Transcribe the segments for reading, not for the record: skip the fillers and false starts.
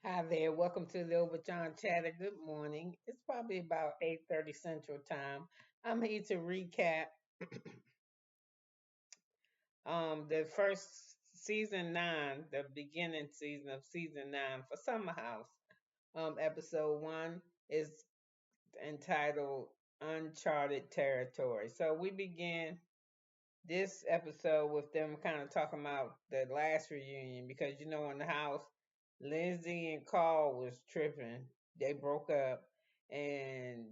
Hi there, welcome to the Obachanchatter. Good morning. It's probably about 8:30 Central Time. I'm here to recap the first season 9, the beginning season of season 9 for Summer House. Episode 1 is entitled Uncharted Territory. So we begin this episode with them kind of talking about the last reunion because in the house, Lindsey and Karl was tripping. They broke up, and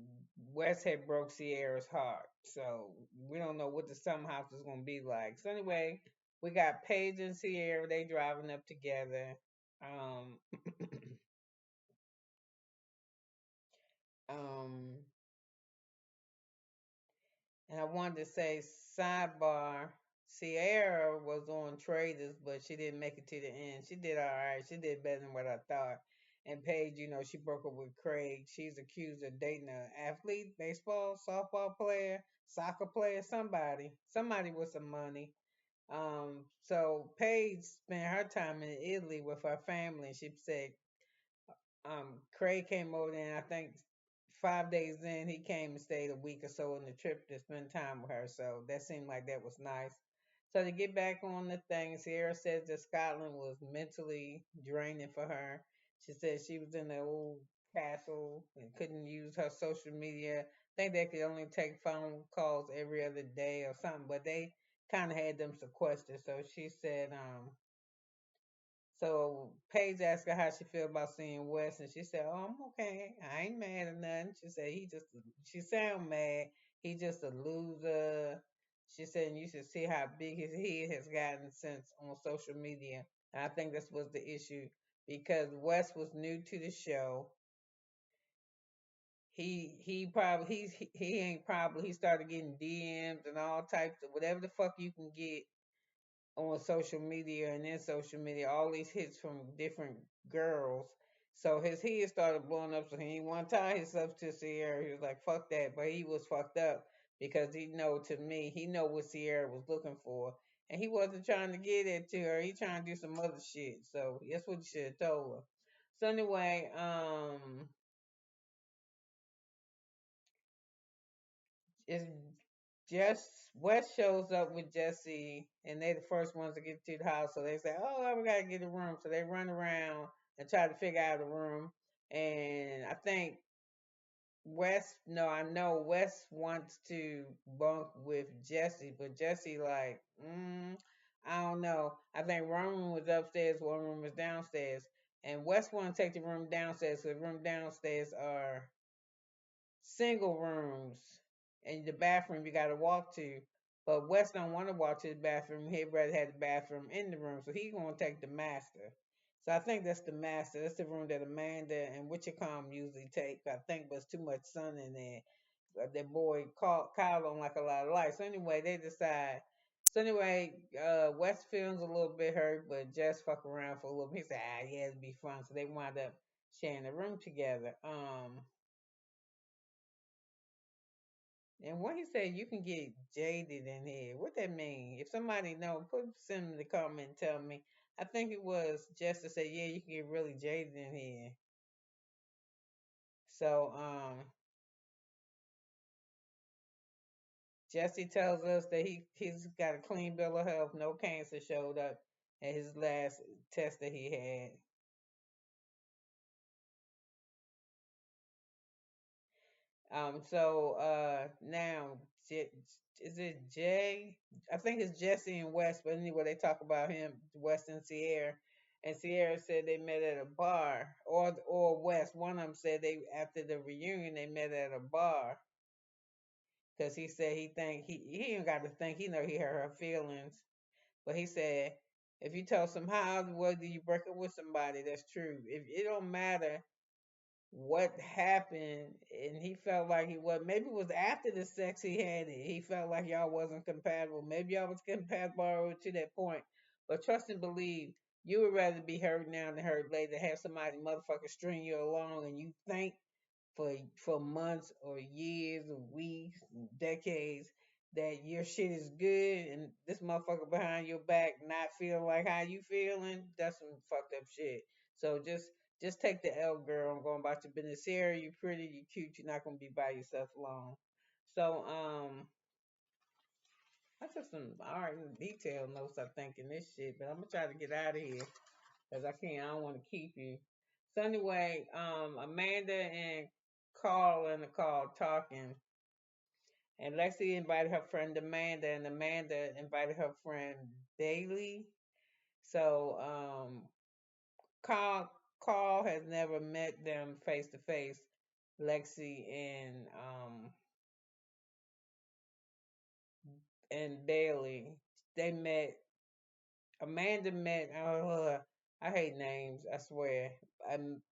West had broke Cierra's heart. So we don't know what the summer house is gonna be like. So anyway, we got Paige and Cierra. They driving up together. Um, um, And I wanted to say sidebar. Sierra was on Traders, but she didn't make it to the end. She did all right. She did better than what I thought. And Paige, she broke up with Craig. She's accused of dating an athlete, baseball, softball player, soccer player, somebody with some money. So Paige spent her time in Italy with her family. She said Craig came over there, and I think 5 days in, he came and stayed a week or so on the trip to spend time with her. So that seemed like that was nice. So to get back on the thing, Sierra says that Scotland was mentally draining for her. She said she was in the old castle and couldn't use her social media. I think they could only take phone calls every other day or something, but they kind of had them sequestered. So she said, so Paige asked her how she feel about seeing Wes, and she said, "Oh, I'm okay. I ain't mad or nothing." She said, She sound mad. He just a loser." She said, "And you should see how big his head has gotten since on social media." And I think this was the issue because Wes was new to the show. He probably he ain't probably he started getting DMs and all types of whatever the fuck you can get on social media and in social media, all these hits from different girls. So his head started blowing up. So he didn't want to tie himself to Sierra. He was like, "Fuck that," but he was fucked up because to me, he know what Sierra was looking for, and he wasn't trying to get it to her. He trying to do some other shit. So that's what you should have told her. So anyway, it's Jess West shows up with Jesse, and they the first ones to get to the house. So they say, "Oh, we gotta get a room." So they run around and try to figure out a room. And I think West, no, I know West wants to bunk with Jesse, but Jesse like, I don't know. I think one room was upstairs, one room was downstairs, and West want to take the room downstairs. So the room downstairs are single rooms and the bathroom you got to walk to. But Wes don't want to walk to the bathroom. He'd rather have the bathroom in the room, so he's gonna take the master. So I think that's the master. That's the room that Amanda and Witchcom usually take. I think there's too much sun in there. That boy Kyle don't like a lot of light. So anyway, they decide. So anyway, Wes feels a little bit hurt, but just fuck around for a little bit. He said, yeah, it'd be fun. So they wind up sharing a room together. And what he said, you can get jaded in here. What that mean? If somebody know, send me the comment and tell me. I think it was just to say, yeah, you can get really jaded in here. So Jesse tells us that he's got a clean bill of health, no cancer showed up at his last test that he had. Now, is it Jay? I think it's Jesse and West, but anyway, they talk about him, West and Sierra. And Sierra said they met at a bar, or West. One of them said they after the reunion they met at a bar because he said he ain't got to think he know he hurt her feelings, but he said if you tell some how whether you break up with somebody, that's true. If it don't matter what happened and he felt like he was maybe it was after the sex he felt like y'all wasn't compatible, maybe y'all was compatible to that point, but trust and believe you would rather be hurt now than hurt later, have somebody motherfucker string you along and you think for months or years or weeks and decades that your shit is good and this motherfucker behind your back not feeling like how you feeling, that's some fucked up shit. So just Just take the L, girl, and go about your business. Cierra, you pretty, you cute, you're not gonna be by yourself long. So, I took some alright detailed notes, I think, in this shit, but I'm gonna try to get out of here because I don't want to keep you. So anyway, Amanda and Karl in the call talking, and Lexi invited her friend Amanda, and Amanda invited her friend Bailey. So, Carl Carl has never met them face to face. Lexi and Bailey. They met. Amanda met. I hate names. I swear.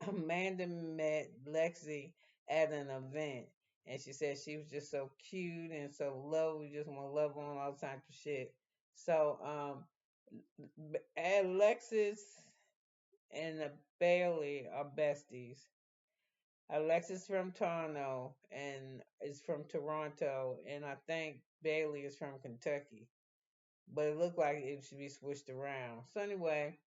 Amanda met Lexi at an event, and she said she was just so cute and so lovely. Just want to love on all types of shit. So Alexis and Bailey are besties. Alexis from Toronto and is from Toronto, and I think Bailey is from Kentucky. But it looked like it should be switched around. So anyway,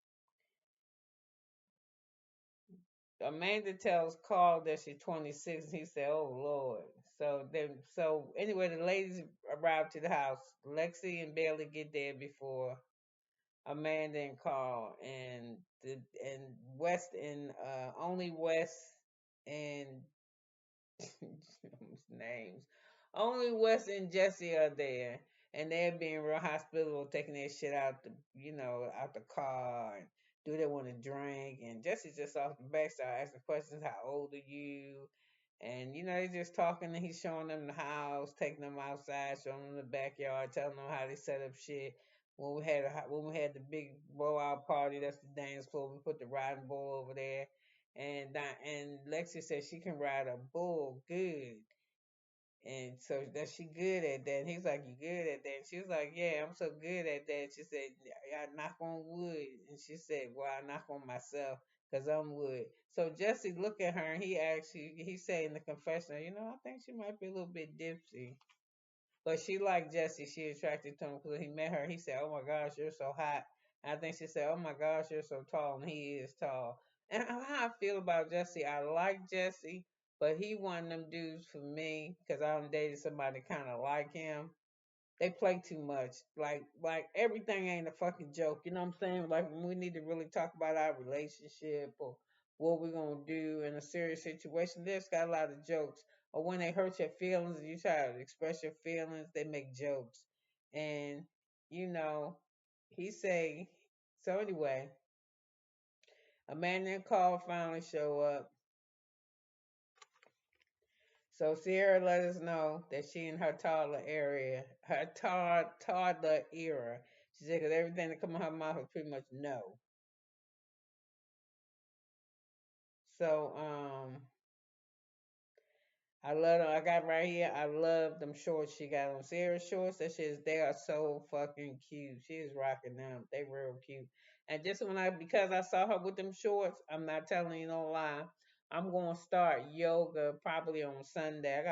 Amanda tells Karl that she's 26, and he said, "Oh Lord." So anyway, the ladies arrive to the house. Lexi and Bailey get there before Amanda and Karl, and West and only West and names. Only Wes and Jesse are there, and they're being real hospitable, taking their shit out out the car. And do they want to drink? And Jesse's just off the back, start asking questions. How old are you? And they're just talking, and he's showing them the house, taking them outside, showing them the backyard, telling them how they set up shit. When we had the big blowout party, that's the dance floor. We put the riding bull over there, and Lexi said she can ride a bull good. And so that she good at that. And he's like, "You good at that?" And she was like, "Yeah, I'm so good at that." She said, "I knock on wood." And she said, "Well, I knock on myself because I'm wood." So Jesse looked at her and he said in the confessional, "I think she might be a little bit dipsy." But she liked Jesse. She attracted to him because he met her. He said, "Oh my gosh, you're so hot." And I think she said, "Oh my gosh, you're so tall." And he is tall. And how I feel about Jesse, I like Jesse, but he one of them dudes for me because I done dated somebody kind of like him. They play too much. Like everything ain't a fucking joke. You know what I'm saying? Like when we need to really talk about our relationship or what we're gonna do in a serious situation. There's got a lot of jokes. Or when they hurt your feelings and you try to express your feelings, they make jokes. And you know, he say so anyway, a man named Carl finally show up. So Cierra let us know that she in her toddler era. She said, because everything that come out her mouth is pretty much no. So I love them. I got right here. I love them shorts she got on. Sierra shorts, they are so fucking cute. She is rocking them. They real cute. And just because I saw her with them shorts, I'm not telling you no lie. I'm gonna start yoga probably on Sunday.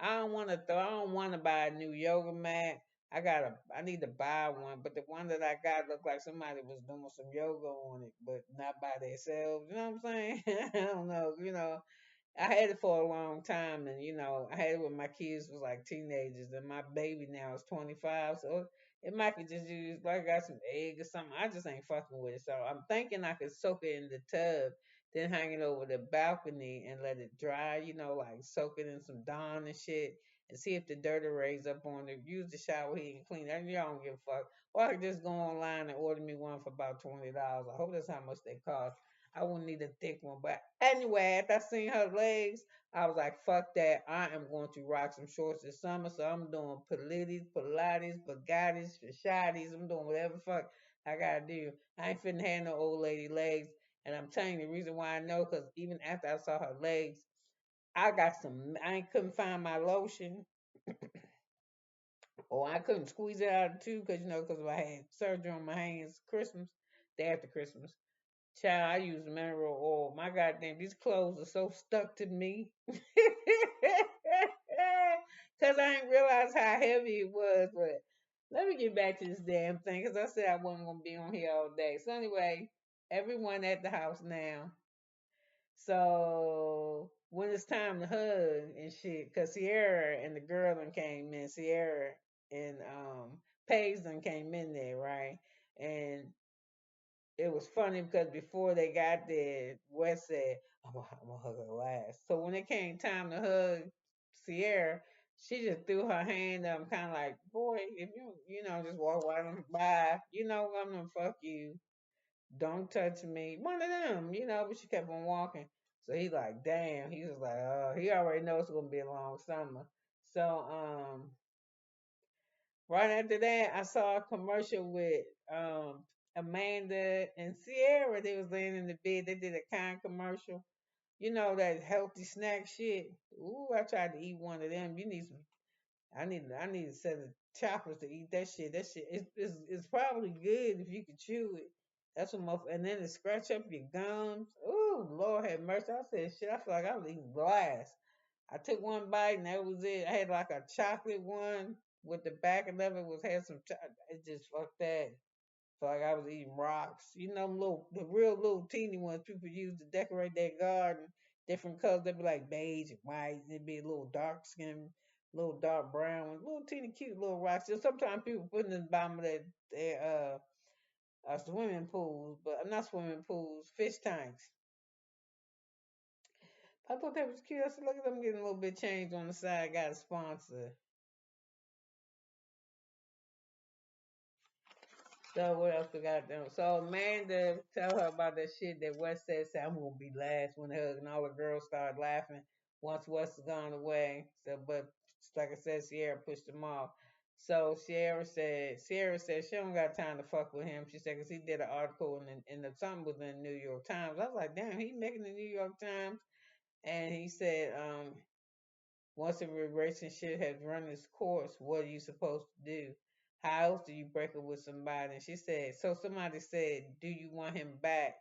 I don't wanna buy a new yoga mat. I need to buy one, but the one that I got looked like somebody was doing some yoga on it, but not by themselves. You know what I'm saying? I don't know, I had it for a long time, and I had it when my kids was like teenagers, and my baby now is 25. So it might could just use like I got some egg or something. I just ain't fucking with it. So I'm thinking I could soak it in the tub, then hang it over the balcony and let it dry. Like soak it in some Dawn and shit, and see if the dirt will raise up on it. Use the shower heat and clean it. Y'all don't give a fuck. Or I could just go online and order me one for about $20. I hope that's how much they cost. I wouldn't need a thick one. But anyway, after I seen her legs, I was like, fuck that. I am going to rock some shorts this summer. So I'm doing Pilates, Bugattis, Fishatis. I'm doing whatever fuck I gotta do. I ain't finna have no old lady legs. And I'm telling you the reason why I know, because even after I saw her legs, I couldn't find my lotion, or I couldn't squeeze it out of the tube because I had surgery on my hands Christmas, day after Christmas. Child, I use mineral oil. My goddamn, these clothes are so stuck to me. Because I didn't realize how heavy it was. But let me get back to this damn thing because I said I wasn't going to be on here all day. So, anyway, everyone at the house now. So when it's time to hug and shit, cause Cierra and the girl done came in, Cierra and Paige done came in there, right? And it was funny because before they got there, West said, I'm gonna hug her last. So when it came time to hug Sierra, she just threw her hand up, kind of like, boy, if just walk right on by, I'm gonna fuck you. Don't touch me. One of them, but she kept on walking. So he like, damn, he was like, he already knows it's gonna be a long summer. So, right after that, I saw a commercial with Amanda and Sierra. They was laying in the bed. They did a kind commercial. You know that healthy snack shit. Ooh, I tried to eat one of them. You need some. I need a set of choppers to eat that shit. That shit it's probably good if you can chew it. That's what and then it scratch up your gums. Ooh, Lord have mercy. I said shit. I feel like I was eating glass. I took one bite and that was it. I had like a chocolate one with the back of it was had some. It just fucked that. Felt like I was eating rocks. The real little teeny ones people use to decorate their garden. Different colors. They'd be like beige and white. They'd be a little dark skin, little dark brown ones, little teeny cute little rocks. Just sometimes people put in the bottom of their swimming pools, but not swimming pools, fish tanks. I thought that was cute. I said, look at them getting a little bit changed on the side. Got a sponsor. So what else we got done? So Amanda tell her about that shit that West said I'm gonna be last when the hug, and all the girls started laughing once West has gone away. So, but like I said, Sierra pushed him off. So Sierra said she don't got time to fuck with him. She said because he did an article and the something was in the New York Times. I was like, damn, he making the New York Times, and he said once a relationship has run its course, what are you supposed to do? How else do you break up with somebody? And she said, so somebody said, do you want him back?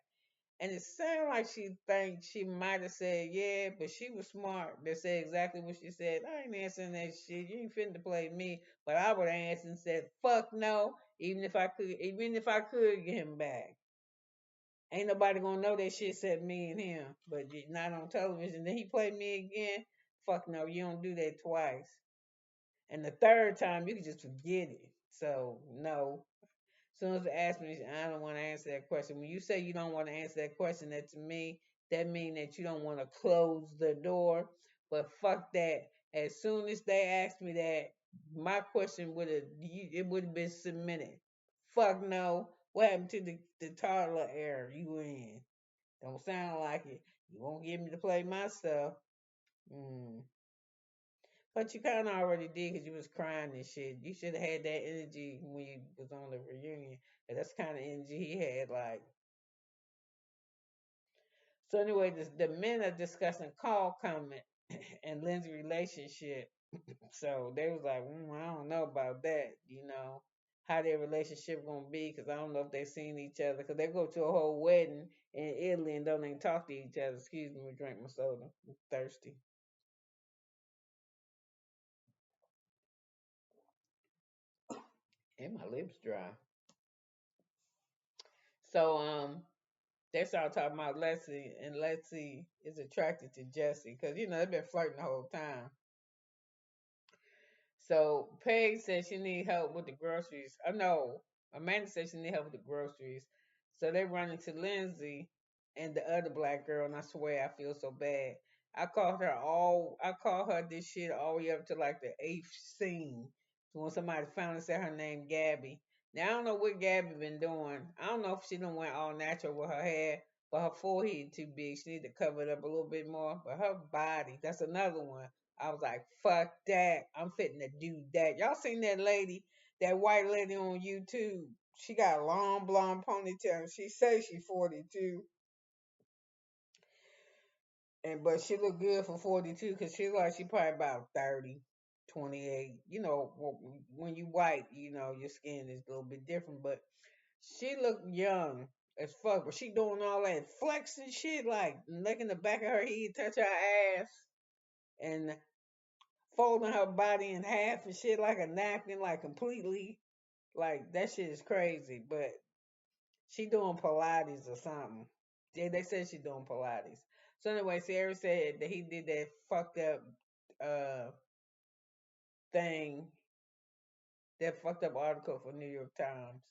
And it sounded like she thinks she might have said yeah, but she was smart. They said exactly what she said. I ain't answering that shit. You ain't finna to play me. But I would have answered and said, fuck no. Even if I could get him back. Ain't nobody gonna know that shit except me and him. But not on television. Then he played me again. Fuck no, you don't do that twice. And the third time, you can just forget it. So, no. As soon as they ask me, I don't want to answer that question. When you say you don't want to answer that question, that to me, that means that you don't want to close the door. But fuck that. As soon as they asked me that, my question would have been submitted. Fuck no. What happened to the toddler era you in? Don't sound like it. You won't get me to play my stuff. Mm. But you kind of already did because you was crying and shit. You should have had that energy when you was on the reunion. And that's the kind of energy he had. Like, so anyway, the men are discussing Karl comment and Lindsey relationship. So they was like, I don't know about that. How their relationship gonna be because I don't know if they seen each other because they go to a whole wedding in Italy and don't even talk to each other. Excuse me, drink my soda. I'm thirsty. And my lips dry. So they started talking about Lexi, and Lexi is attracted to Jesse because they've been flirting the whole time. So Paige said she need help with the groceries. Oh no, Amanda said she need help with the groceries. So they run into Lindsey and the other black girl, and I swear I feel so bad. I called her this shit all the way up to like the eighth scene. So when somebody finally said her name Gabby. Now I don't know what Gabby been doing. I don't know if she done went all natural with her hair, but her forehead too big. She need to cover it up a little bit more. But her body, that's another one. I was like, fuck that. I'm fitting to do that. Y'all seen that lady, that white lady on YouTube? She got a long blonde ponytail. She says she 42, but she look good for 42 because she like she probably about 30, 28. When you white, your skin is a little bit different, but she look young as fuck. But she doing all that flexing shit, like licking the back of her head, touch her ass, and folding her body in half and shit like a napkin, like completely. Like that shit is crazy. But she doing Pilates or something. they said she's doing Pilates. So anyway, Cierra said that he did that fucked up uh thing, that fucked up article for New York Times.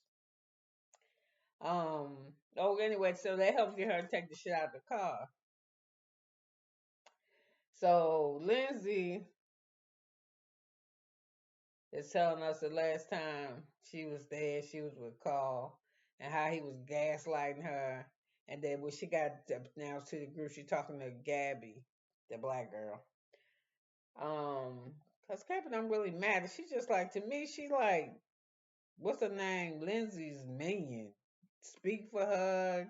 Oh, anyway, so that helps get her to take the shit out of the car. So Lindsey is telling us the last time she was there, she was with Karl, and how he was gaslighting her. And then when she got announced to the group, she talking to Gabby, the black girl. Cause Captain, I'm really mad. She just like, to me, she like, what's her name? Lindsay's minion. Speak for her.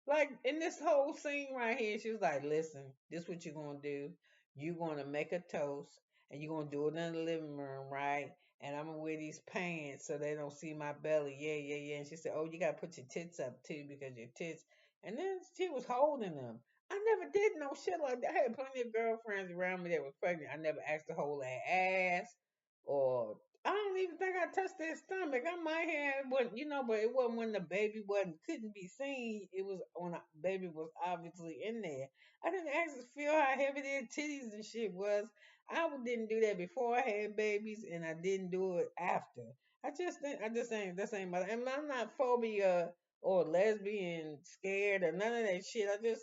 Like in this whole scene right here, she was like, listen, this what you're gonna do. You're gonna make a toast and you're gonna do it in the living room, right? And I'm gonna wear these pants so they don't see my belly. Yeah, yeah, yeah. And she said, oh, you gotta put your tits up too because your tits. And then she was holding them. I never did no shit like that. I had plenty of girlfriends around me that were pregnant. I never asked to hold their ass or I don't even think I touched their stomach. I might have, but but it wasn't when the baby wasn't couldn't be seen. It was when the baby was obviously in there. I didn't actually feel how heavy their titties and shit was. Didn't do that before I had babies, and I didn't do it after. I just ain't this ain't my. And I'm not phobia or lesbian scared or none of that shit. I just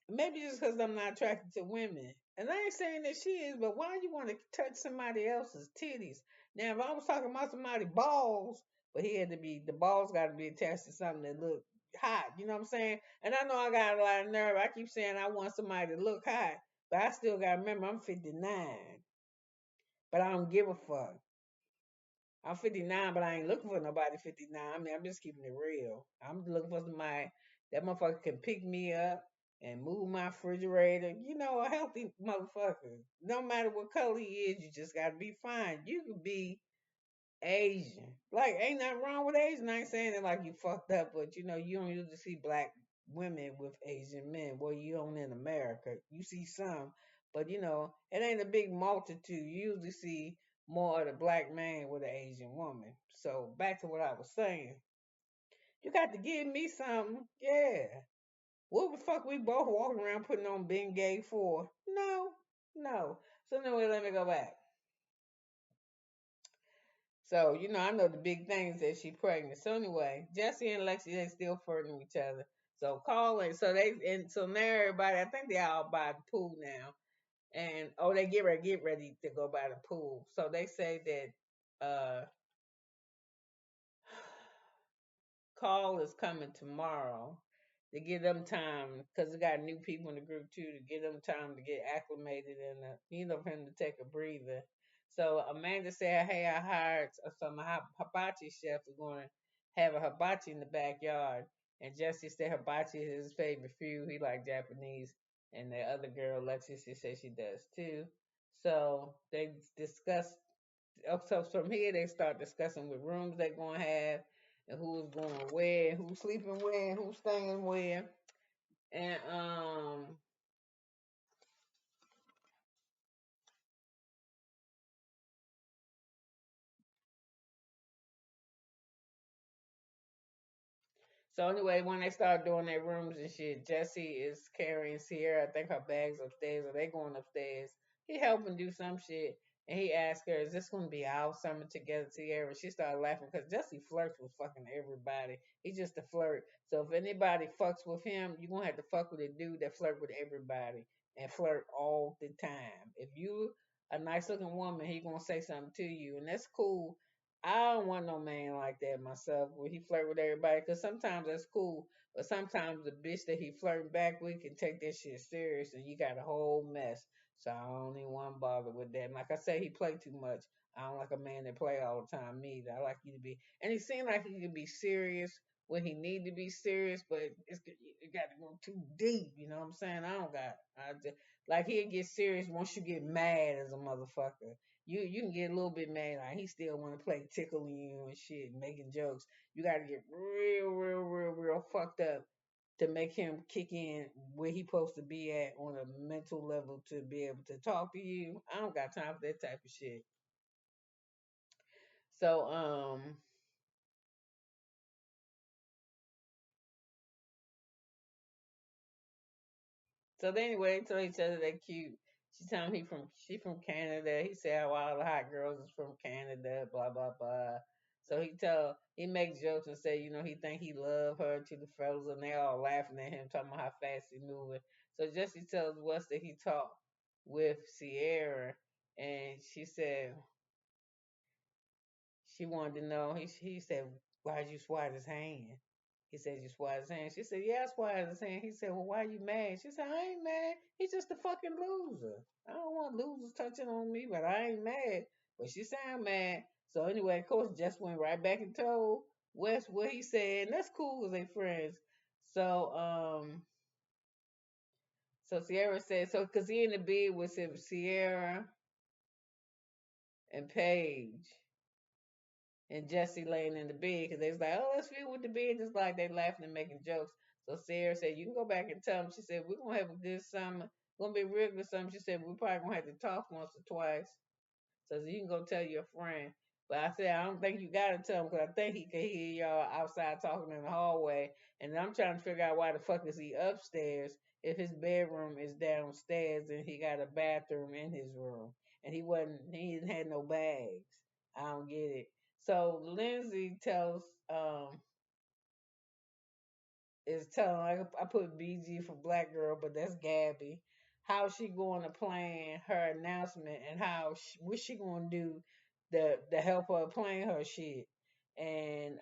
maybe just because I'm not attracted to women. And I ain't saying that she is, but why you want to touch somebody else's titties? Now, if I was talking about somebody's balls, but he had to be, the balls got to be attached to something that look hot. You know what I'm saying? And I know I got a lot of nerve. I keep saying I want somebody to look hot, but I still got to remember I'm 59, but I don't give a fuck. I'm 59, but I ain't looking for nobody 59. I mean, I'm just keeping it real. I'm looking for somebody that motherfucker can pick me up and move my refrigerator. A healthy motherfucker. No matter what color he is, you just gotta be fine. You could be Asian. Like, ain't nothing wrong with Asian. I ain't saying it like you fucked up, but you don't usually see black women with Asian men. Well, you don't in America. You see some, but it ain't a big multitude. You usually see more of the black man with an Asian woman. So back to what I was saying. You got to give me something. Yeah. What the fuck we both walking around putting on being gay for? No. No. So anyway, let me go back. So, I know the big things that she pregnant. So anyway, Jesse and Lexi, they still flirting with each other. So calling, so now everybody, I think they all by the pool now. And they get ready to go by the pool. So they say that Karl is coming tomorrow to give them time because we got new people in the group too to give them time to get acclimated and for him to take a breather. So Amanda said, "Hey, I hired some hibachi chef. We're going to have a hibachi in the backyard." And Jesse said hibachi is his favorite food. He like Japanese, and the other girl, Lexi, she said she does too. So they discussed so from here they start discussing what rooms they're gonna have and who's going where, who's sleeping where, and who's staying where. And so anyway, when they start doing their rooms and shit, Jesse is carrying Cierra. I think her bags upstairs, or they going upstairs. He helping do some shit, and he asked her, "Is this gonna be our summer together, Cierra?" She started laughing because Jesse flirts with fucking everybody. He's just a flirt. So if anybody fucks with him, you gonna have to fuck with a dude that flirt with everybody and flirt all the time. If you a nice looking woman, he gonna say something to you, and that's cool. I don't want no man like that myself where he flirt with everybody because sometimes that's cool, but sometimes the bitch that he flirting back with can take that shit serious and you got a whole mess. So I don't even want to bother with that. And like I say, he play too much. I don't like a man that play all the time either. I like you to be, and he seemed like he could be serious when he need to be serious, but it got to go too deep. You know what I'm saying? I just, like he'll get serious once you get mad as a motherfucker. You can get a little bit mad. Like he still want to play tickling you and shit, making jokes. You got to get real fucked up to make him kick in where he supposed to be at on a mental level to be able to talk to you. I don't got time for that type of shit. So So they anyway, they told each other they cute. She told him she from Canada. He said how all the hot girls is from Canada, blah blah blah. So he makes jokes and say, he think he love her to the fellas, and they all laughing at him, talking about how fast he moving. So Jesse tells Wes that he talked with Cierra, and she said she wanted to know. He said, "Why'd you swat his hand?" He said, "You swat his hand." She said, "Yeah, I swat his hand." He said, "Well, why you mad?" She said, "I ain't mad. He's just a fucking loser. I don't want losers touching on me, but I ain't mad." But she sound mad. So anyway, of course, just went right back and told Wes what he said, and that's cool because they friends. So so Cierra said so because he in the bed with him, Cierra and Paige. And Jesse laying in the bed because they was like, "Oh, let's feel with the bed," just like they laughing and making jokes. So Sarah said, "You can go back and tell them." She said, "We're gonna have a good summer. Gonna be real good summer." She said, "We're probably gonna have to talk once or twice." So you can go tell your friend. But I said, I don't think you gotta tell him because I think he can hear y'all outside talking in the hallway. And I'm trying to figure out why the fuck is he upstairs if his bedroom is downstairs and he got a bathroom in his room. And he didn't have no bags. I don't get it. So Lindsey is telling, like I put BG for black girl, but that's Gabby, how she going to plan her announcement and what she going to do to help her plan her shit. And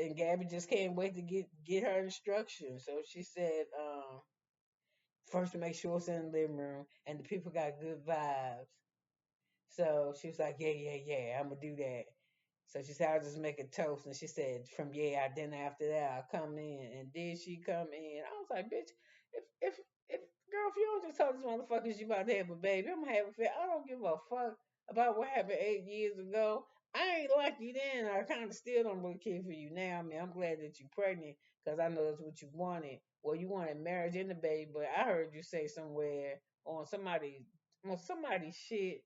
and Gabby just can't wait to get her instructions. So she said, first to make sure it's in the living room and the people got good vibes. So she was like, yeah, yeah, yeah, I'm gonna do that. So she said, I'll just make a toast. And she said, from yeah, then after that, I'll come in. And did she come in? I was like, bitch, if girl, if you don't just tell these motherfuckers you about to have a baby, I'm gonna have a fit. I don't give a fuck about what happened 8 years ago. I ain't like you then. I kind of still don't really care for you now. I mean, I'm glad that you're pregnant because I know that's what you wanted. Well, you wanted marriage and the baby, but I heard you say somewhere on somebody's shit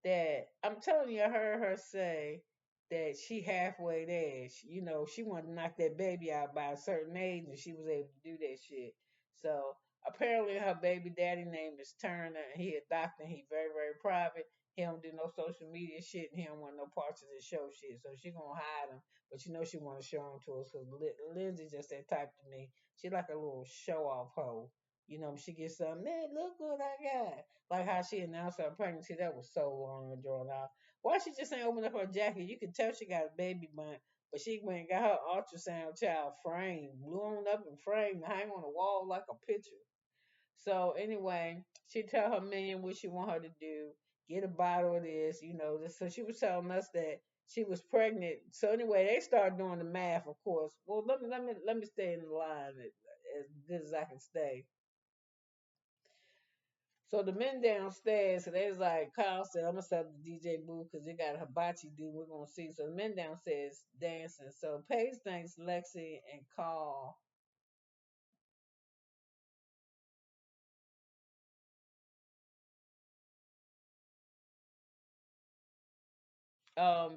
that I'm telling you, I heard her say that she halfway there. She wanted to knock that baby out by a certain age, and she was able to do that shit. So apparently, her baby daddy name is Turner, and he a doctor. And he very very private. He don't do no social media shit, and he don't want no parts of the show shit. So she gonna hide him, but she want to show him to us. Cause Lindsay just that type to me. She like a little show off hoe. She gets something, man, look what I got. Like how she announced her pregnancy, that was so long and drawn out. Why she just ain't open up her jacket? You can tell she got a baby bump, but she went and got her ultrasound child framed, blown up and framed, hang on the wall like a picture. So anyway, she tell her minion what she want her to do. Get a bottle of this, So she was telling us that she was pregnant. So anyway, they started doing the math, of course. Well, let me stay in the line as good as I can stay. So the men downstairs, so they was like, Karl said, I'm gonna set up the DJ booth because they got a hibachi dude we're gonna see. So the men downstairs dancing. So Paige thanks Lexi and Karl.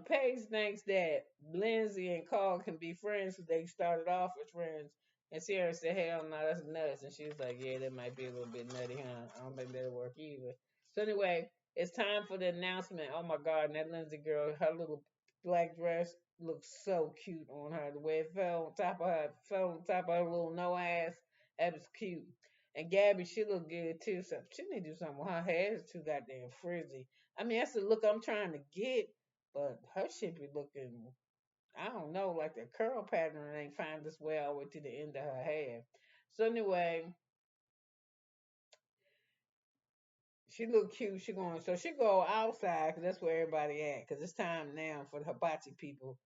Paige thinks that Lindsey and Karl can be friends because they started off as friends. And Cierra said, hell no, that's nuts. And she was like, yeah, that might be a little bit nutty, huh? I don't think that'll work either. So anyway, it's time for the announcement. Oh my God, and that Lindsay girl, her little black dress looks so cute on her. The way it fell on top of her little no ass. That was cute. And Gabby, she looked good too. So she need to do something with her hair. It's too goddamn frizzy. I mean, that's the look I'm trying to get. But her shit be looking, I don't know, like the curl pattern ain't find its way all the way to the end of her hair. So anyway, she look cute. She go outside because that's where everybody at. Because it's time now for the hibachi people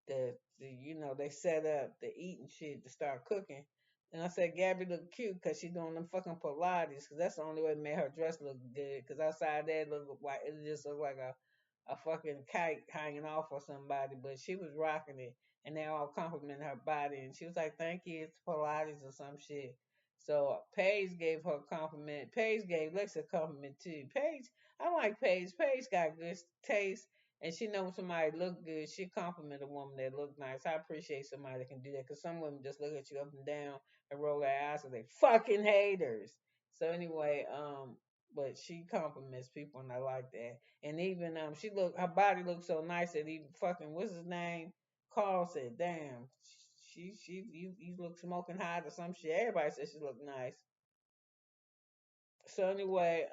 they set up the eating shit to start cooking. And I said, Gabby look cute because she doing them fucking Pilates because that's the only way to make her dress look good. Because outside that look like it just look like a fucking kite hanging off or somebody, but she was rocking it, and they all complimented her body, and she was like, "Thank you, it's Pilates or some shit." So Paige gave her a compliment. Paige gave Lex a compliment too. Paige, I like Paige. Paige got good taste, And she knows somebody look good. She compliment a woman that look nice. I appreciate somebody that can do that because some women just look at you up and down and roll their eyes and they fucking haters. So anyway, but she compliments people and I like that. And even her body looks so nice that even fucking what's his name? Karl said, "Damn, you look smoking hot or some shit." Everybody says she look nice. So anyway,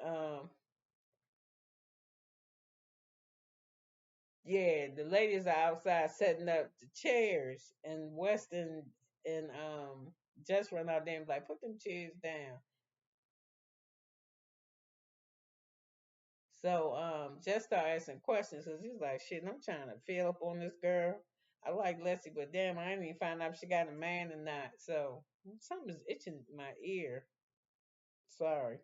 yeah, the ladies are outside setting up the chairs, and Weston and just run out there and be like, put them chairs down. So just start asking questions because he's like, shit, I'm trying to feel up on this girl. I like Leslie, but damn, I didn't even find out if she got a man or not. So something's itching my ear. Sorry.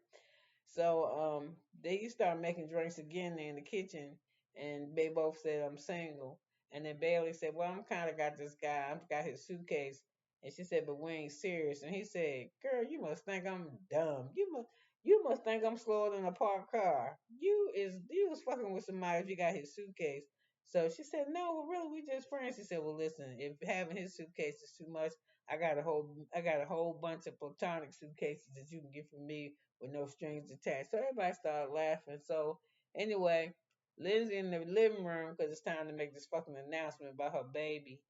So they start making drinks again in the kitchen, and they both said I'm single. And then Bailey said, "Well, I'm kind of got this guy. I've got his suitcase." And she said, "But we ain't serious." And he said, "Girl, you must think I'm dumb. You must think I'm slower than a parked car. You was fucking with somebody if you got his suitcase." So she said, "No, well, really, we just friends." He said, "Well, listen, if having his suitcase is too much, I got a whole bunch of platonic suitcases that you can get from me with no strings attached." So everybody started laughing. So anyway, Lindsey in the living room because it's time to make this fucking announcement about her baby,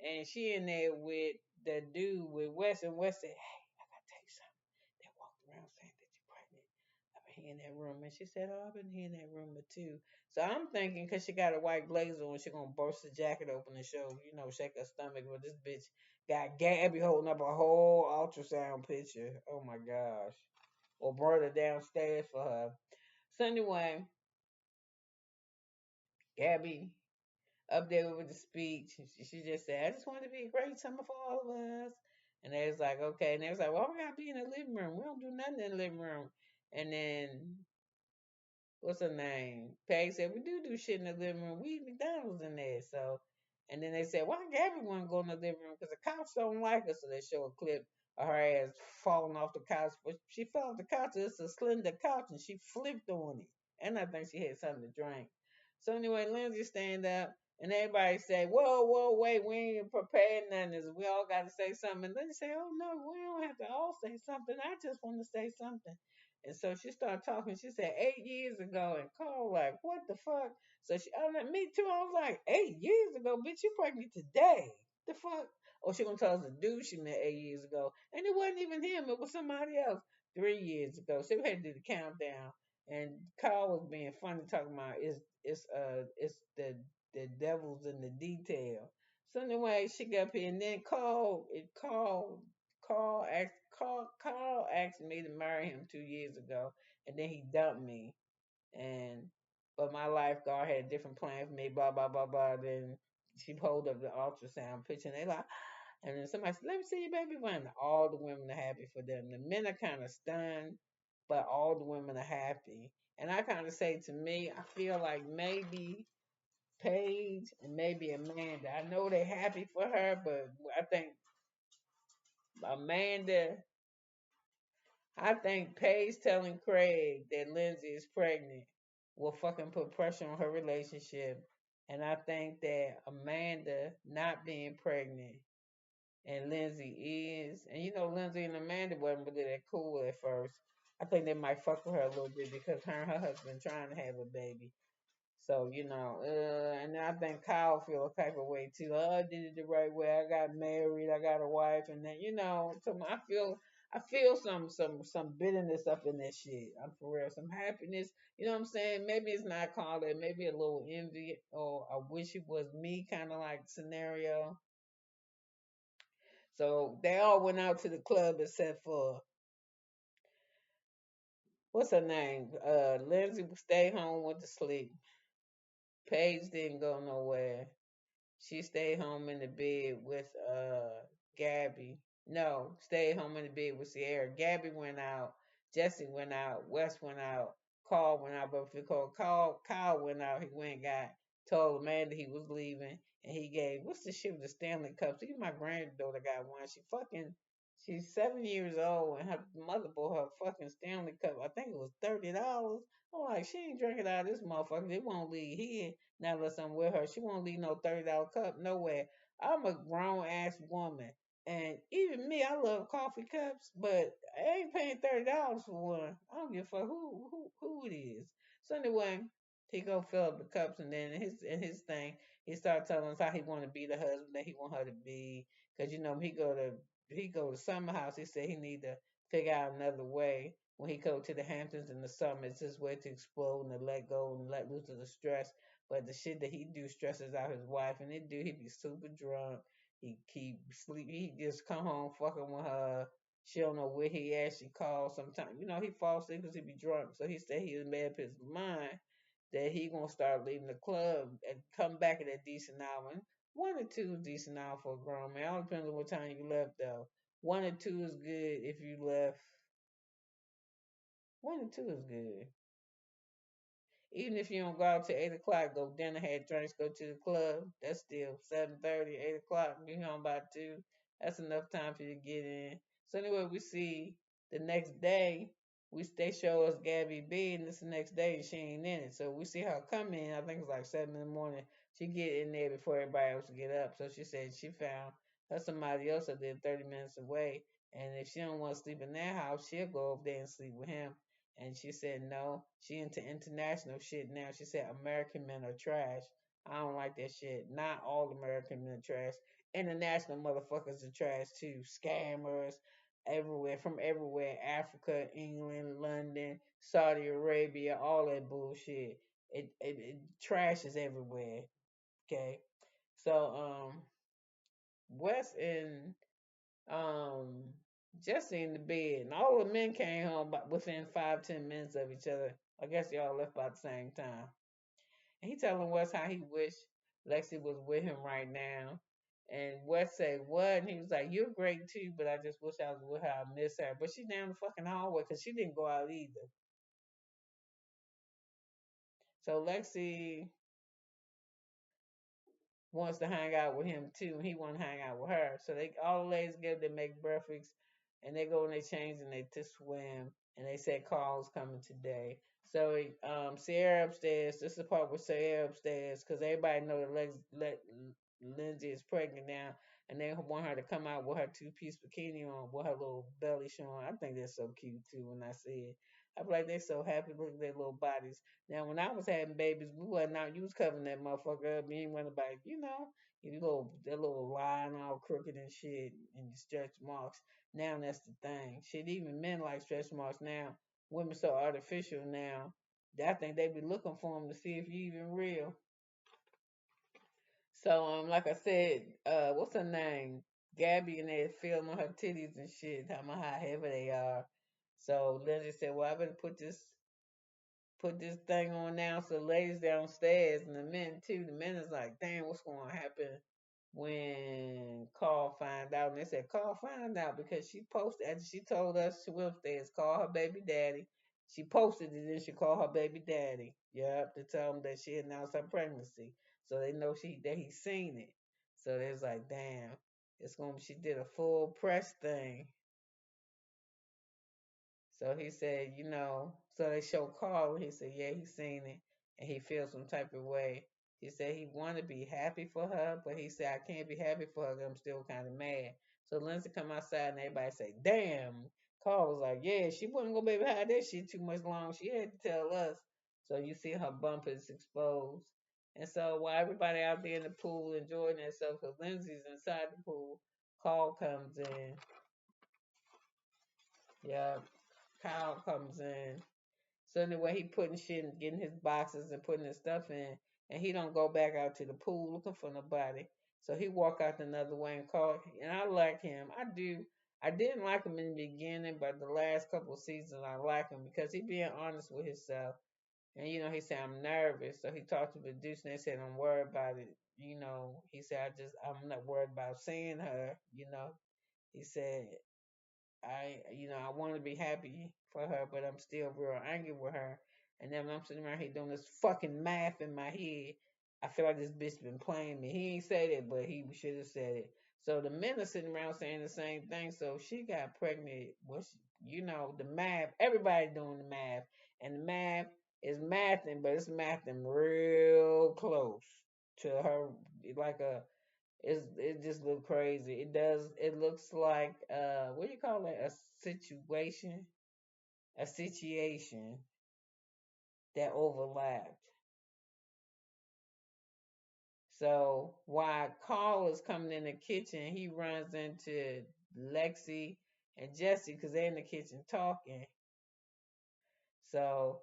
and she in there with that dude with Wes, and Wes said, "Hey, I gotta tell you something." They walked around saying that you're pregnant. I've been here in that room, and she said, "Oh, I've been here in that room too." So I'm thinking because she got a white blazer on, she gonna burst the jacket open and show, shake her stomach. But this bitch got Gabby holding up a whole ultrasound picture. Oh my gosh, or brought her downstairs for her. So anyway, Gabby up there with the speech, she just said, "I just want to be a great summer for all of us." And they was like, "Okay." And they was like, "Well, we gotta be in the living room. We don't do nothing in the living room." And then what's her name? Peg said, "We do shit in the living room. We eat McDonald's in there." So, and then they said, "Why Gabby want to go in the living room? Because the couch don't like her." So they show a clip of her ass falling off the couch. But she fell off the couch. It's a slender couch, and she flipped on it. And I think she had something to drink. So anyway, Lindsay stand up, and everybody say, "Whoa, whoa, wait, we ain't prepared nothing. We all got to say something." And Lindsay say, "Oh no, we don't have to all say something. I just want to say something." And so she started talking. She said 8 years ago, and Karl like, "What the fuck?" So I was like, "Me too." I was like, 8 years ago, bitch, you pregnant today? The fuck? Oh, she gonna tell us the dude she met 8 years ago, and it wasn't even him. It was somebody else 3 years ago. So we had to do the countdown, and Karl was being funny, talking about it's the devil's in the detail. So anyway, she got up here, and then Karl asked me to marry him 2 years ago, and then he dumped me. And but my lifeguard had a different plan for me. Blah blah blah blah. Then she pulled up the ultrasound picture, and they like, and then somebody said, "Let me see your baby one." All the women are happy for them. The men are kind of stunned, but all the women are happy. And I kind of say to me, I feel like maybe Paige and maybe Amanda. I know they're happy for her, but Amanda I think Paige telling Craig that Lindsay is pregnant will fucking put pressure on her relationship. And I think that Amanda not being pregnant and Lindsay is, and Lindsay and Amanda wasn't really that cool at first. I think they might fuck with her a little bit because her and her husband trying to have a baby. So, and I think Kyle feel a type of way too. Oh, I did it the right way. I got married. I got a wife, and then so I feel some bitterness up in that shit. I'm for real. Some happiness. You know what I'm saying? Maybe it's not called that. Maybe a little envy or I wish it was me kind of like scenario. So they all went out to the club except for what's her name? Lindsay stayed home, went to sleep. Paige didn't go nowhere. She stayed home in the bed with Gabby. No, stayed home in the bed with Cierra. Gabby went out. Jesse went out. Wes went out. Karl went out. But because Kyle went out, he went and told Amanda he was leaving, and he gave what's the shit with the Stanley cups? Even my granddaughter got one. She's 7 years old, and her mother bought her a fucking Stanley Cup. I think it was $30. I'm like, she ain't drinking out of this motherfucker. It won't leave here. Now unless I'm with her, she won't leave no $30 cup nowhere. I'm a grown ass woman, and even me, I love coffee cups, but I ain't paying $30 for one. I don't give a fuck who it is. So anyway, he go fill up the cups, and then in his thing, he started telling us how he want to be the husband that he want her to be. Cause he go to summer house. He said he need to figure out another way. When he go to the Hamptons in the summer, it's his way to explode and to let go and let loose of the stress. But the shit that he do stresses out his wife, and it do he be super drunk. He keep sleep. He just come home fucking with her. She don't know where he at. She calls sometimes. He falls asleep because he be drunk. So he said he was made up his mind that he gonna start leaving the club and come back at a decent hour. And 1 or 2 is decent hour for a grown man. All depends on what time you left though. 1 or 2 is good if you left. 1 or 2 is good. Even if you don't go out till 8 o'clock, go dinner, have drinks, go to the club. That's still 7:30, 8 o'clock. You home by 2. That's enough time for you to get in. So anyway, we see the next day. They show us Gabby B, and this the next day she ain't in it. So we see her come in. I think it's like 7 in the morning. She get in there before everybody else get up. So she said she found her somebody else that lived 30 minutes away, and if she don't want to sleep in their house, she'll go over there and sleep with him. And she said no, she into international shit now. She said American men are trash. I don't like that shit. Not all American men are trash. International motherfuckers are trash too. Scammers everywhere, from everywhere. Africa, England, London, Saudi Arabia, all that bullshit. It trash is everywhere. Okay. So West and um Jesse in the bed, and all the men came home within 5-10 minutes of each other. I guess y'all left by the same time. And he telling Wes how he wish Lexi was with him right now. And Wes said, "What?" And he was like, "You're great too, but I just wish I was with her. I miss her." But she's down the fucking hallway because she didn't go out either. So Lexi wants to hang out with him too, and he want to hang out with her. So they all the ladies together, they make breakfast, and they go and they change and they to swim, and they said Karl's coming today. So Cierra upstairs. This is the part with Cierra upstairs because everybody know that Lindsey is pregnant now, and they want her to come out with her 2-piece bikini on, with her little belly showing. I think that's so cute too. When I see it, I be like, they're so happy. Look at their little bodies. Now, when I was having babies, we wasn't out. You was covering that motherfucker up. You ain't want nobody, that little line all crooked and shit, and your stretch marks. Now that's the thing. Shit, even men like stretch marks now. Women so artificial now. That I think they be looking for them to see if you even real. So like I said, what's her name? Gabby and they filming her titties and shit, how heavy they are. So Lindsay said, "Well, I better put this thing on now." So the ladies downstairs and the men too. The men is like, "Damn, what's going to happen when Karl find out?" And they said, "Karl find out because she posted after she told us she will upstairs, call her baby daddy. She posted it and she called her baby daddy. Yep, to tell him that she announced her pregnancy. So they know that he seen it. So they was like, damn, she did a full press thing. So he said, so they show Karl. He said, yeah, he seen it, and he feels some type of way. He said he want to be happy for her, but he said I can't be happy for her 'cause I'm still kind of mad. So Lindsay come outside and everybody say, damn. Karl was like, yeah, she wasn't gonna be able to hide that shit too much long. She had to tell us. So you see her bump is exposed. And so while everybody out there in the pool enjoying themselves, because Lindsay's inside the pool, Karl comes in. Yeah, Kyle comes in. So anyway, he putting shit and getting his boxes and putting his stuff in, and he don't go back out to the pool looking for nobody. So he walk out another way and call. And I like him. I do. I didn't like him in the beginning, but the last couple of seasons I like him because he being honest with himself. And he said I'm nervous. So he talked to the producer and they said I'm worried about it. He said I'm not worried about seeing her. He said I want to be happy for her, but I'm still real angry with her. And then when I'm sitting around here doing this fucking math in my head, I feel like this bitch been playing me. He ain't say that, but he should have said it. So the men are sitting around saying the same thing. So she got pregnant. The math. Everybody doing the math, and the math is mathing, but it's mathing real close to her. Like it just look crazy. It does. It looks like what do you call it? A situation that overlapped. So while Karl is coming in the kitchen, he runs into Lexi and Jesse because they're in the kitchen talking. So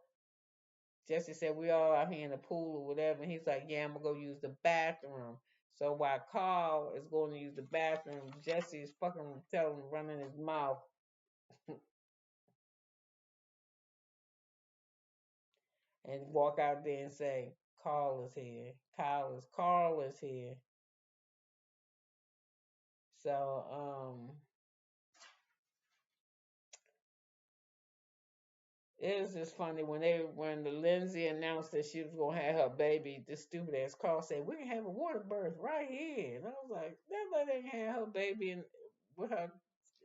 Jesse said, "We all out here in the pool or whatever." And he's like, "Yeah, I'm gonna go use the bathroom." So while Karl is going to use the bathroom, Jesse is fucking telling him, running his mouth, and walk out there and say, "Karl is here. Karl is here." So it was just funny when the Lindsey announced that she was gonna have her baby. This stupid ass Karl said, "We can have a water birth right here," and I was like, "That lady ain't have her baby with her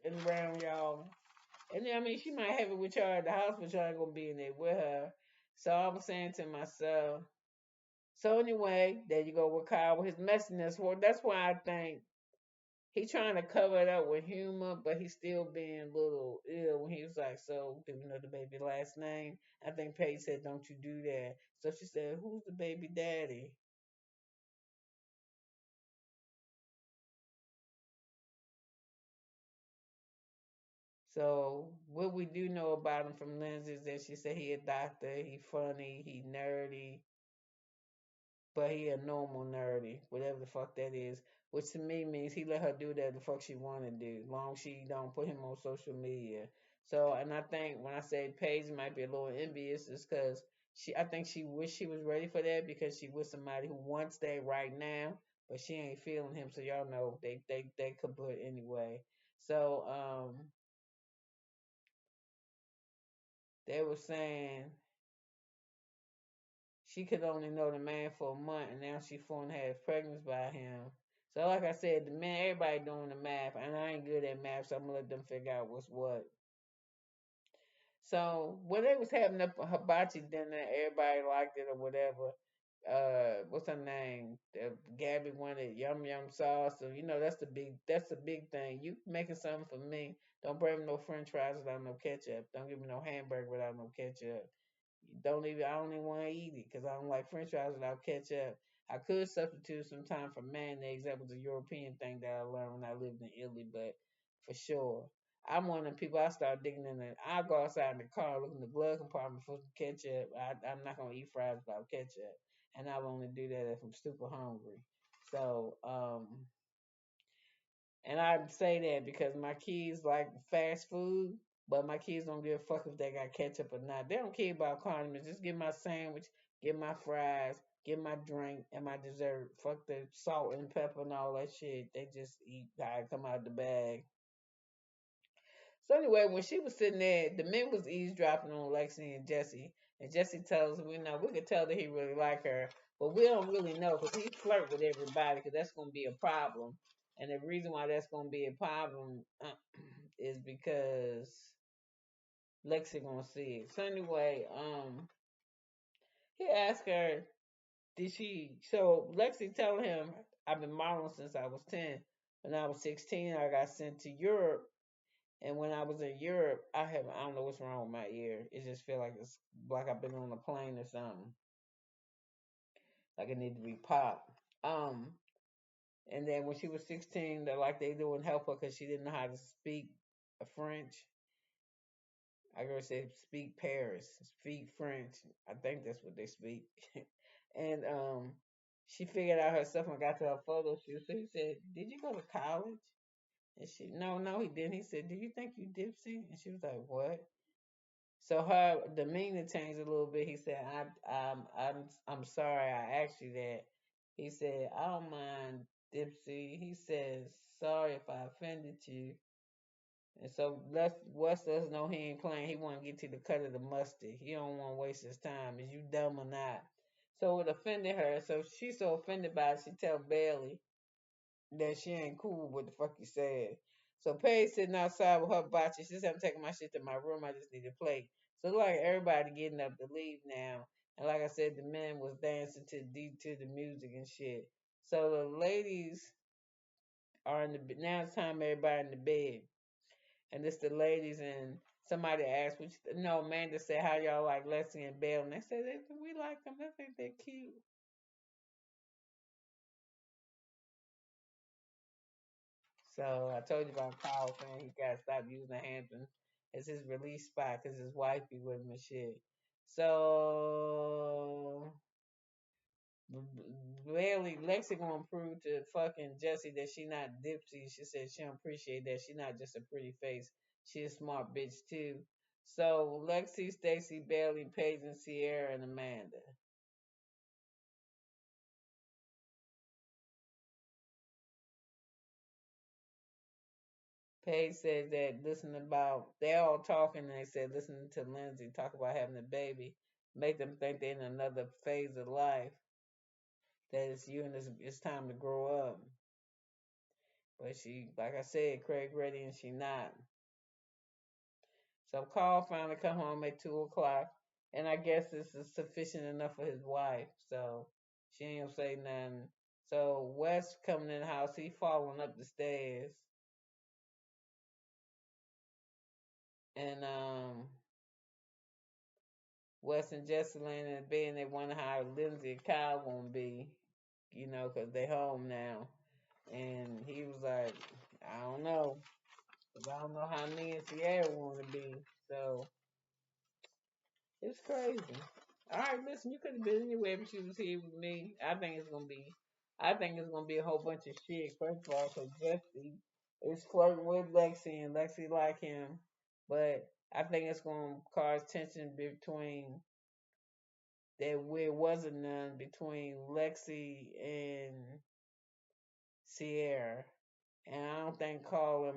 and around y'all." And then, I mean, she might have it with y'all at the house, but y'all ain't gonna be in there with her. So I was saying to myself. So anyway, there you go with Kyle with his messiness. Well, that's why I think he trying to cover it up with humor, but he's still being a little ill when he was like, "So, do we know the baby last name?" I think Paige said, "Don't you do that." So she said, "Who's the baby daddy?" So what we do know about him from Lindsay is that she said he a doctor, he funny, he nerdy, but he a normal nerdy, whatever the fuck that is. Which to me means he let her do that the fuck she wanna do, long she don't put him on social media. So, and I think when I say Paige might be a little envious, is because I think she wish she was ready for that because she was somebody who wants that right now, but she ain't feeling him. So y'all know they could put anyway. So they were saying she could only know the man for a month, and now she's 4.5 pregnant by him. So, like I said, the man, everybody doing the math, and I ain't good at math, so I'm gonna let them figure out what's what. So, when they was having a hibachi dinner, everybody liked it or whatever. What's her name? Gabby wanted yum yum sauce, so that's the big thing. You making something for me? Don't bring me no French fries without no ketchup. Don't give me no hamburger without no ketchup. I don't even want to eat it because I don't like French fries without ketchup. I could substitute some time for mayonnaise. That was a European thing that I learned when I lived in Italy, but for sure. I'm one of the people I start digging in it. I go outside in the car, look in the glove compartment for some ketchup. I'm not gonna eat fries without ketchup, and I'll only do that if I'm super hungry. So, and I say that because my kids like fast food, but my kids don't give a fuck if they got ketchup or not. They don't care about condiments. Just get my sandwich, get my fries, get my drink, and my dessert. Fuck the salt and pepper and all that shit. They just eat how it come out the bag. So anyway, when she was sitting there, the men was eavesdropping on Lexi and Jesse. And Jesse tells we know we could tell that he really like her, but we don't really know because he flirt with everybody because that's gonna be a problem. And the reason why that's gonna be a problem is because Lexi gonna see it. So anyway, he asked her, did she? So Lexi telling him, I've been modeling since I was 10. When I was 16, I got sent to Europe. And when I was in Europe, I don't know what's wrong with my ear. It just feel like it's like I've been on a plane or something. Like it need to be popped. And then when she was 16, they didn't help her because she didn't know how to speak French. I gotta say speak Paris, speak French. I think that's what they speak. And she figured out herself and got to her photo shoot. So he said, "Did you go to college?" And she, no, he didn't. He said, "Do you think you dipsy?" And she was like, "What?" So her demeanor changed a little bit. He said, I'm sorry I asked you that." He said, "I don't mind, Dipsy." He says, "Sorry if I offended you." And so West us know he ain't playing. He want to get to the cut of the mustard. He don't want to waste his time. Is you dumb or not? So it offended her. So she's so offended by it, she tell Bailey. that she ain't cool with what the fuck you said. So Paige sitting outside with her botcha. She said, I'm taking my shit to my room. I just need a plate. So it's like everybody getting up to leave now. And like I said, the men was dancing to the music and shit. So the ladies are in the now it's time everybody in the bed. And it's the ladies and somebody asked, which no Amanda said, how y'all like Lexi and Belle? And they said we like them. They think they're cute. So I told you about Karl saying he got to stop using Hampton as his release spot because his wife be with him and shit. So really, Lexi gonna prove to fucking Jesse that she not dipsy. She said she don't appreciate that. She not just a pretty face. She a smart bitch too. So Lexi, Stacy, Bailey, Paige, and Cierra, and Amanda. Paige said that listening about they all talking and they said listening to Lindsey talk about having a baby make them think they're in another phase of life. That it's you and it's time to grow up. But she, like I said, Craig ready and she not. So Carl finally come home at 2 o'clock, and I guess this is sufficient enough for his wife. So she ain't gonna say nothing. So Wes coming in the house, he falling up the stairs, and Wes and Jesse laying in bed, and they wonder how Lindsay and Kyle gonna be, you know, 'cause they home now. And he was like, I don't know, 'cause I don't know how me and Cierra want to be. So it's crazy. All right, listen, you could have been anywhere, but you was here with me. I think it's gonna be a whole bunch of shit. First of all, because Jesse is flirting with Lexi, and Lexi like him, but I think it's gonna cause tension between that where wasn't none between Lexi and Cierra. And I don't think Karl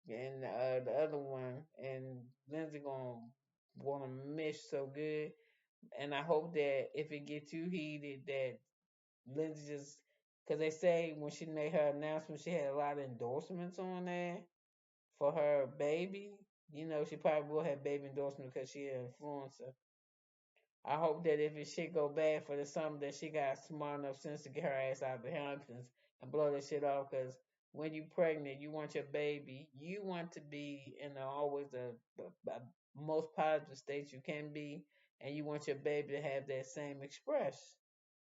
and the other one and Lindsay gonna wanna mesh so good. And I hope that if it get too heated, that Lindsay just because they say when she made her announcement, she had a lot of endorsements on there for her baby. You know, she probably will have baby endorsement because she an influencer. I hope that if it shit go bad for the summer, that she got smart enough sense to get her ass out of the Hamptons and blow that shit off. Because when you pregnant, you want your baby, you want to be in always the most positive state you can be, and you want your baby to have that same express.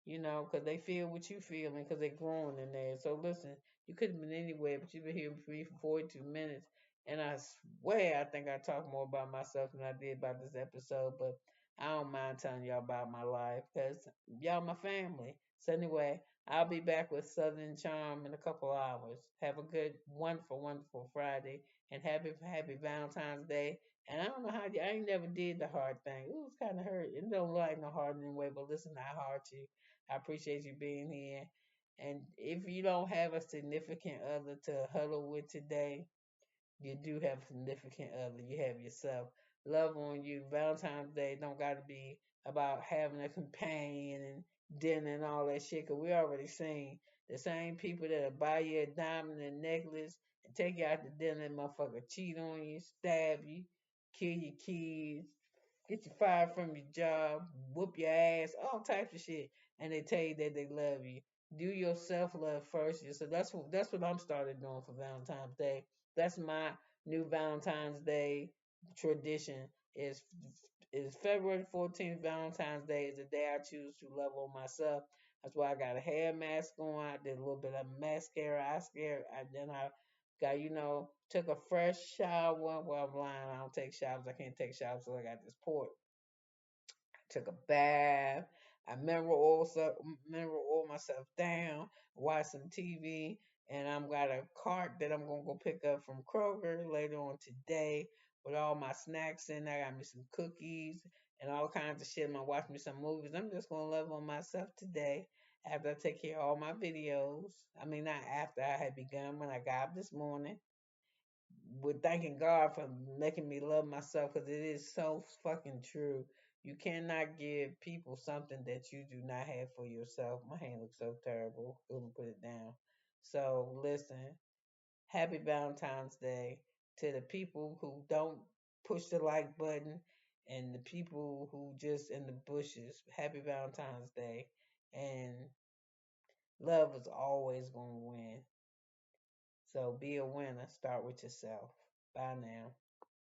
You know, because they feel what you feel and because they're growing in there. So listen, you could have been anywhere, but you've been here with me for 42 minutes. And I swear, I think I talked more about myself than I did about this episode, but I don't mind telling y'all about my life because y'all my family. So anyway, I'll be back with Southern Charm in a couple hours. Have a good, wonderful, wonderful Friday and happy Valentine's Day. And I don't know how I ain't never did the hard thing. It was kind of hurt. It don't look like no hard anyway, but listen, I heart you. I appreciate you being here. And if you don't have a significant other to huddle with today, you do have a significant other. You have yourself. Love on you. Valentine's Day don't got to be about having a companion and dinner and all that shit. Cause we already seen the same people that'll buy you a diamond and necklace and take you out to dinner and motherfucker cheat on you, stab you, kill your kids, get you fired from your job, whoop your ass, all types of shit, and they tell you that they love you. Do your self love first. So that's what I'm started doing for Valentine's Day. That's my new Valentine's Day tradition. Is February 14th Valentine's Day is the day I choose to love on myself. That's why I got a hair mask on. I did a little bit of mascara, eye scare. Then I got, took a fresh shower. Well, I'm lying. I don't take showers. I can't take showers, so I got this port. Took a bath. I mineral oil myself down, watch some TV, and I'm got a cart that I'm gonna go pick up from Kroger later on today with all my snacks in there. I got me some cookies and all kinds of shit. I'm gonna watch me some movies. I'm just gonna love on myself today after I take care of all my videos. I mean, not after I had begun when I got up this morning with thanking God for making me love myself because it is so fucking true. You cannot give people something that you do not have for yourself. My hand looks so terrible. Let me put it down. So listen, happy Valentine's Day to the people who don't push the like button and the people who just in the bushes. Happy Valentine's Day. And love is always going to win. So be a winner. Start with yourself. Bye now.